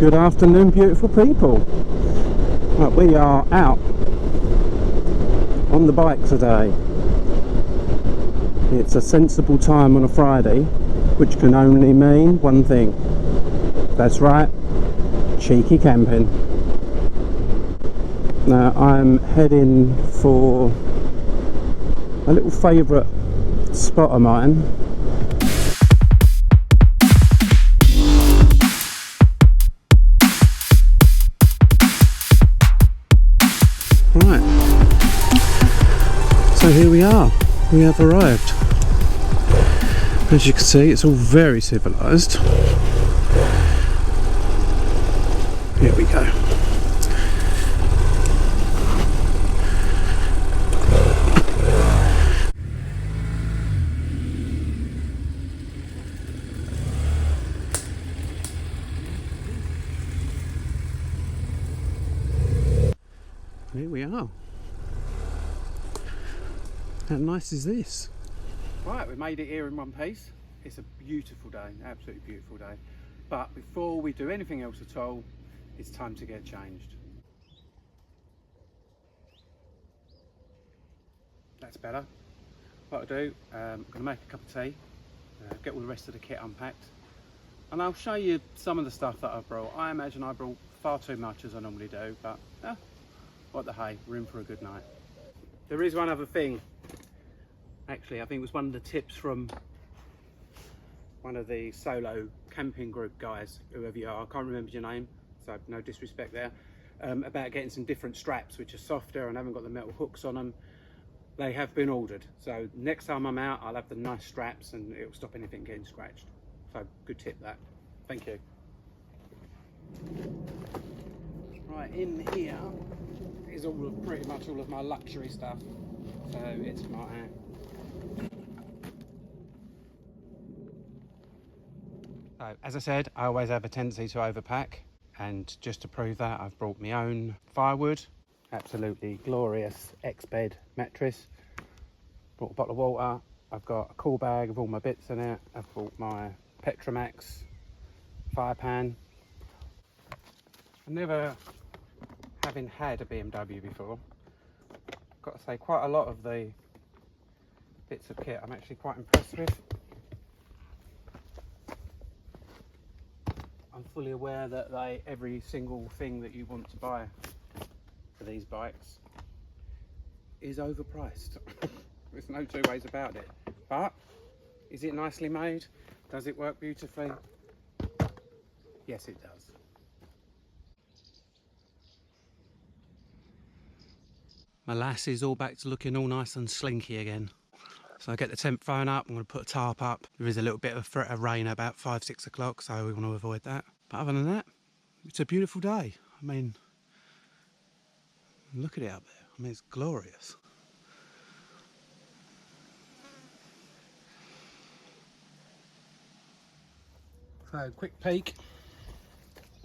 Good afternoon, beautiful people. Right, we are out on the bike today. It's a sensible time on a Friday, which can only mean one thing. That's right, cheeky camping. Now I'm heading for a little favourite spot of mine. Right, so here we are, we have arrived. As you can see, it's all very civilised. Here we go. Here we are. How nice is this? Right, we made it here in one piece. It's a beautiful day, absolutely beautiful day. But before we do anything else at all, it's time to get changed. That's better. What I'll do, I'm going to make a cup of tea, get all the rest of the kit unpacked, and I'll show you some of the stuff that I've brought. I imagine I brought far too much as I normally do, but what the hey, we're in for a good night. There is one other thing. Actually, I think it was one of the tips from one of the solo camping group guys, whoever you are, I can't remember your name, so no disrespect there, about getting some different straps which are softer and haven't got the metal hooks on them. They have been ordered, so next time I'm out I'll have the nice straps and it'll stop anything getting scratched. So good tip that. Thank you. Right, in here is all of, pretty much all of my luxury stuff, so it's not out. So, as I said, I always have a tendency to overpack, and just to prove that, I've brought my own firewood, absolutely glorious Exped mattress, brought a bottle of water, I've got a cool bag of all my bits in it, I've brought my Petromax fire pan. Never having had a BMW before, I've got to say quite a lot of the bits of kit I'm actually quite impressed with. I'm fully aware that every single thing that you want to buy for these bikes is overpriced. There's no two ways about it. But is it nicely made? Does it work beautifully? Yes, it does. My lass is all back to looking all nice and slinky again. So I get the temp phone up, I'm going to put a tarp up. There is a little bit of a threat of rain at about 5-6 o'clock, so we want to avoid that. But other than that, it's a beautiful day. I mean, look at it up there. I mean, it's glorious. So, quick peek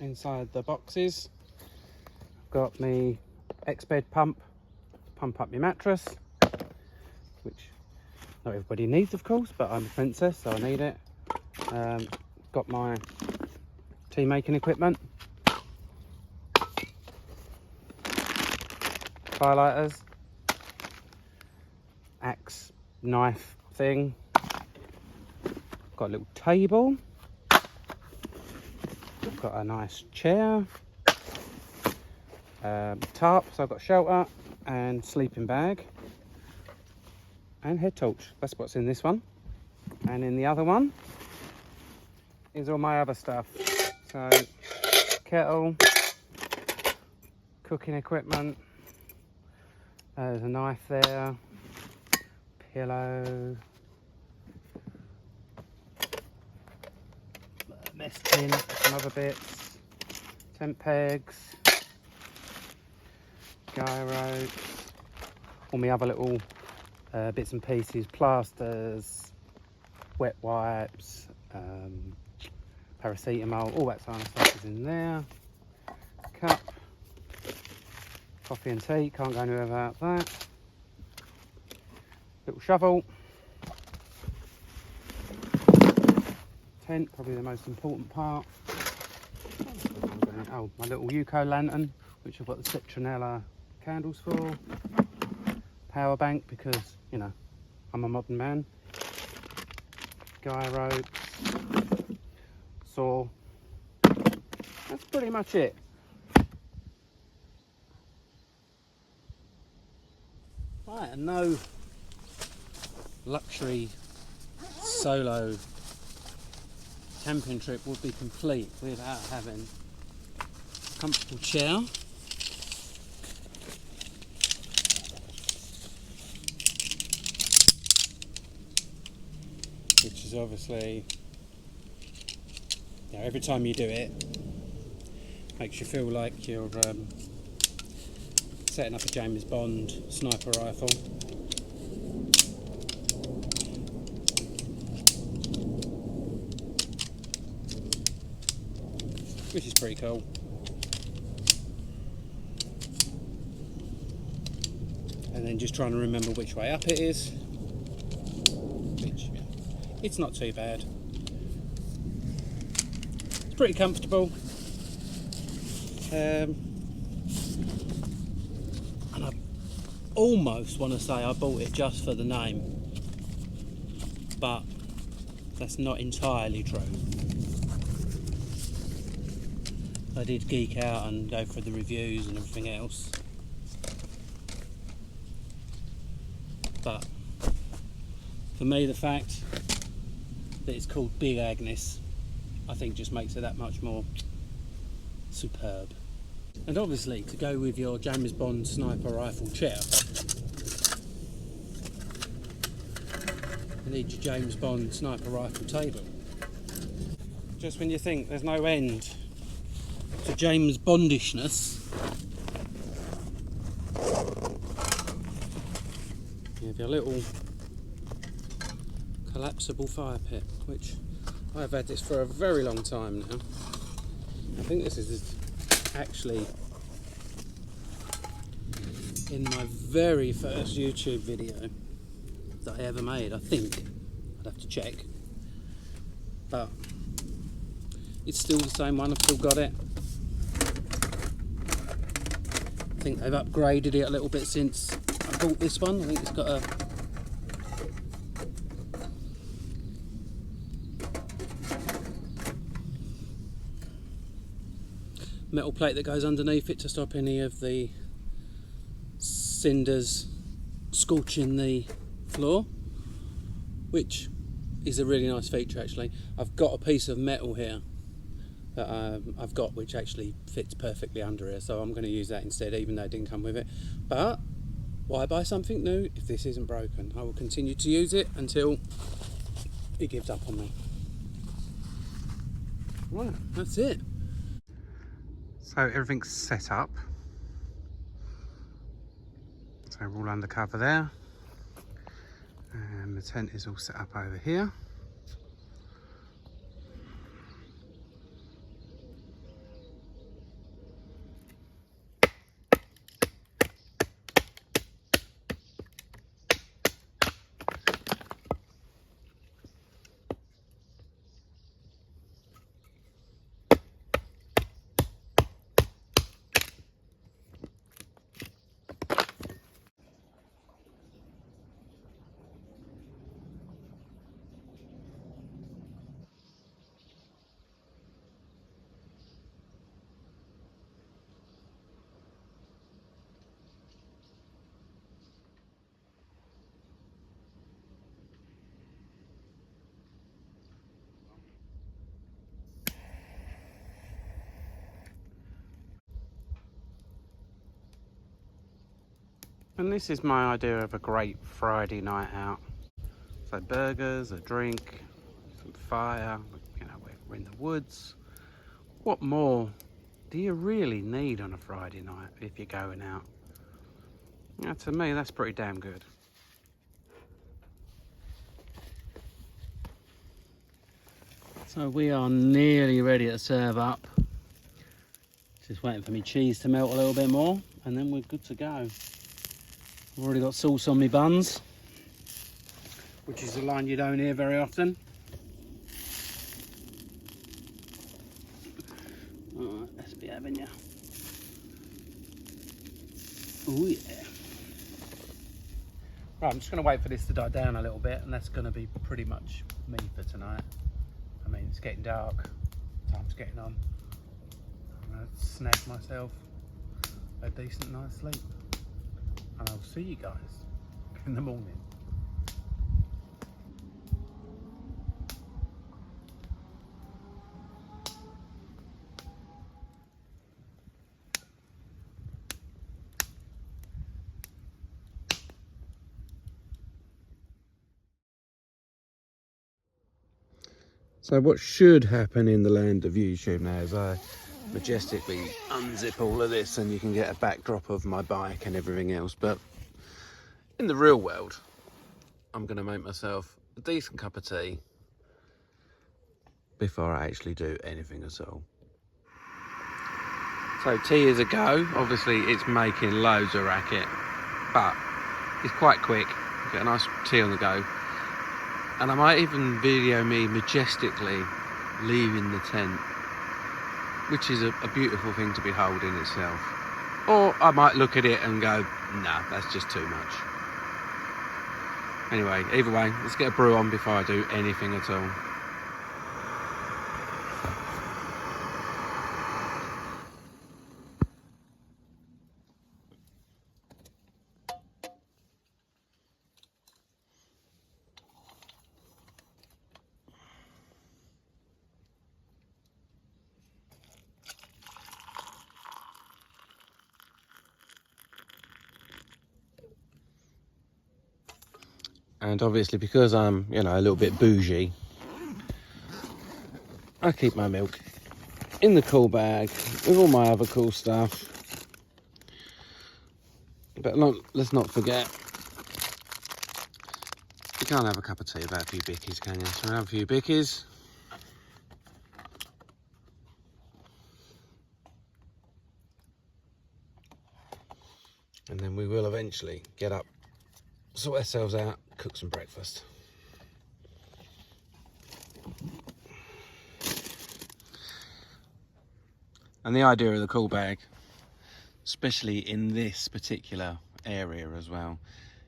inside the boxes. I've got my Exped pump to pump up my mattress, which not everybody needs, of course, but I'm a princess, so I need it. Got my tea making equipment, highlighters, axe, knife thing. Got a little table. Got a nice chair. Tarp, so I've got shelter and sleeping bag. And head torch. That's what's in this one. And in the other one is all my other stuff. So kettle, cooking equipment, there's a knife there, pillow, mess tin, some other bits, tent pegs, gyros, all my other little bits and pieces, plasters, wet wipes, paracetamol, all that kind of stuff is in there. Cup, coffee and tea, can't go anywhere without that. Little shovel. Tent, probably the most important part. Oh, my little Yuko lantern, which I've got the citronella candles for. Power bank, because, you know, I'm a modern man. Guy ropes. Saw. That's pretty much it. Right, and no luxury solo camping trip would be complete without having a comfortable chair. Which is obviously, you know, every time you do it, makes you feel like you're setting up a James Bond sniper rifle. Which is pretty cool. And then just trying to remember which way up it is. Which, yeah, it's not too bad. It's pretty comfortable. And I almost want to say I bought it just for the name, but that's not entirely true. I did geek out and go through the reviews and everything else, but for me the fact that it's called Big Agnes, I think just makes it that much more superb. And obviously, to go with your James Bond sniper rifle chair, you need your James Bond sniper rifle table. Just when you think there's no end to James Bondishness, you have your little collapsible fire pit, which I've had this for a very long time now. I think this is actually in my very first YouTube video that I ever made, I think. I'd have to check. But it's still the same one, I've still got it. I think they've upgraded it a little bit since I bought this one. I think it's got a metal plate that goes underneath it to stop any of the cinders scorching the floor, which is a really nice feature actually. I've got a piece of metal here that I've got which actually fits perfectly under here, so I'm going to use that instead, even though it didn't come with it. But why buy something new if this isn't broken? I will continue to use it until it gives up on me. Right, that's it. So everything's set up. So we're all under cover there. And the tent is all set up over here. And this is my idea of a great Friday night out. So burgers, a drink, some fire, you know, we're in the woods. What more do you really need on a Friday night if you're going out? Now, to me, that's pretty damn good. So we are nearly ready to serve up. Just waiting for my cheese to melt a little bit more, and then we're good to go. I've already got sauce on my buns, which is a line you don't hear very often. Alright, let's definitely haven't you? Oh yeah. Right, I'm just going to wait for this to die down a little bit, and that's going to be pretty much me for tonight. I mean, it's getting dark, time's getting on. I'm going to snag myself a decent night's sleep, and I'll see you guys in the morning. So what should happen in the land of YouTube now is I majestically unzip all of this and you can get a backdrop of my bike and everything else. But in the real world, I'm going to make myself a decent cup of tea before I actually do anything at all. So tea is a go. Obviously it's making loads of racket, but it's quite quick. Get a nice tea on the go. And I might even video me majestically leaving the tent, which is a beautiful thing to behold in itself. Or I might look at it and go, nah, that's just too much. Anyway, either way, let's get a brew on before I do anything at all. And obviously because I'm, you know, a little bit bougie, I keep my milk in the cool bag with all my other cool stuff. But let's not forget, you can't have a cup of tea without a few bickies, can you? So I'll have a few bickies. And then we will eventually get up, sort ourselves out, cook some breakfast. And the idea of the cool bag, especially in this particular area as well,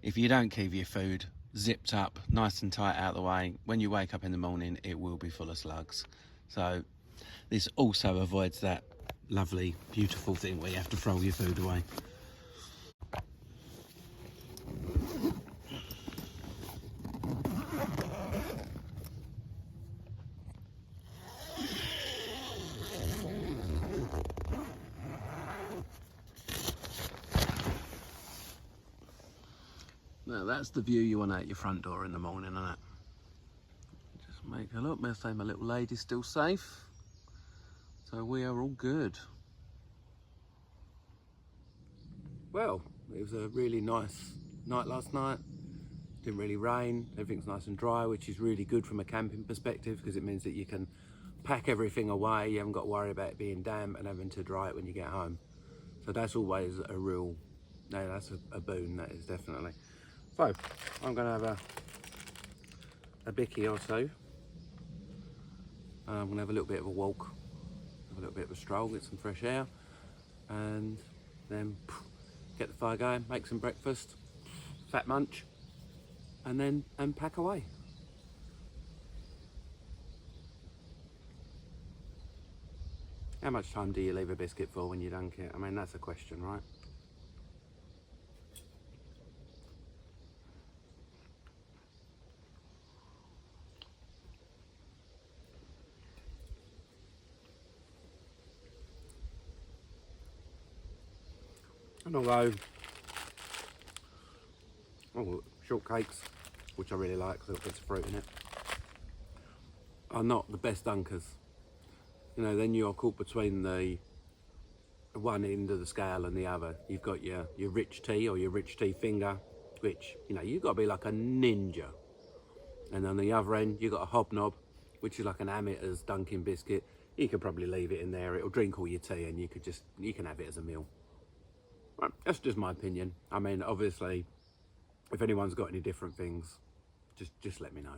if you don't keep your food zipped up nice and tight out the way, when you wake up in the morning it will be full of slugs. So this also avoids that lovely beautiful thing where you have to throw your food away. Now that's the view you want out your front door in the morning, isn't it? Just make a look, let's say my little lady's still safe. So we are all good. Well, it was a really nice night last night. Didn't really rain, everything's nice and dry, which is really good from a camping perspective because it means that you can pack everything away. You haven't got to worry about it being damp and having to dry it when you get home. So that's always a real, no, that's a boon, that is definitely. So I'm going to have a bicky or two. I'm going to have a little bit of a walk, have a little bit of a stroll, get some fresh air, and then get the fire going, make some breakfast, fat munch, and then pack away. How much time do you leave a biscuit for when you dunk it? I mean, that's a question, right? And although shortcakes, which I really like because it gets fruit in it, are not the best dunkers. You know, then you're caught between the one end of the scale and the other. You've got your rich tea or your rich tea finger, which, you know, you've got to be like a ninja. And on the other end, you've got a hobnob, which is like an amateur's dunking biscuit. You could probably leave it in there. It'll drink all your tea and you can have it as a meal. Right, that's just my opinion. I mean, obviously, if anyone's got any different things, just let me know.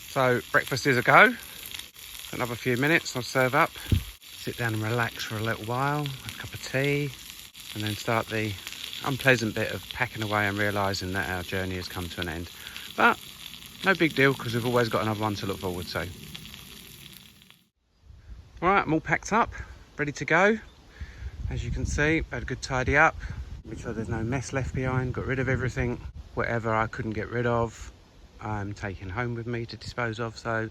So breakfast is a go. Another few minutes, I'll serve up. Sit down and relax for a little while, have a cup of tea, and then start the unpleasant bit of packing away and realising that our journey has come to an end. But no big deal, because we've always got another one to look forward to. Alright, I'm all packed up, ready to go. As you can see, had a good tidy up. Make sure there's no mess left behind, got rid of everything. Whatever I couldn't get rid of, I'm taking home with me to dispose of. So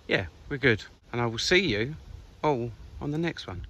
yeah, we're good. And I will see you all on the next one.